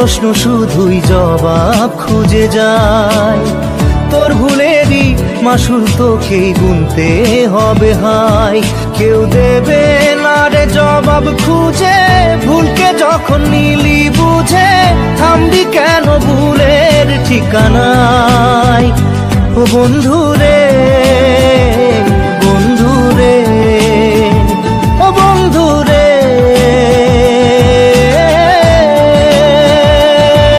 প্রশ্ন শুধুই জবাব খুঁজে যায়। তোর ভুলেরই মাসুল তোকেই গুনতে হবে হাই। কেউ দেবে না রে জবাব খুঁজে, ভুলকে যখন নিলি বুঝে থামবি কেন ভুলের ঠিকানায়। ও বন্ধু রে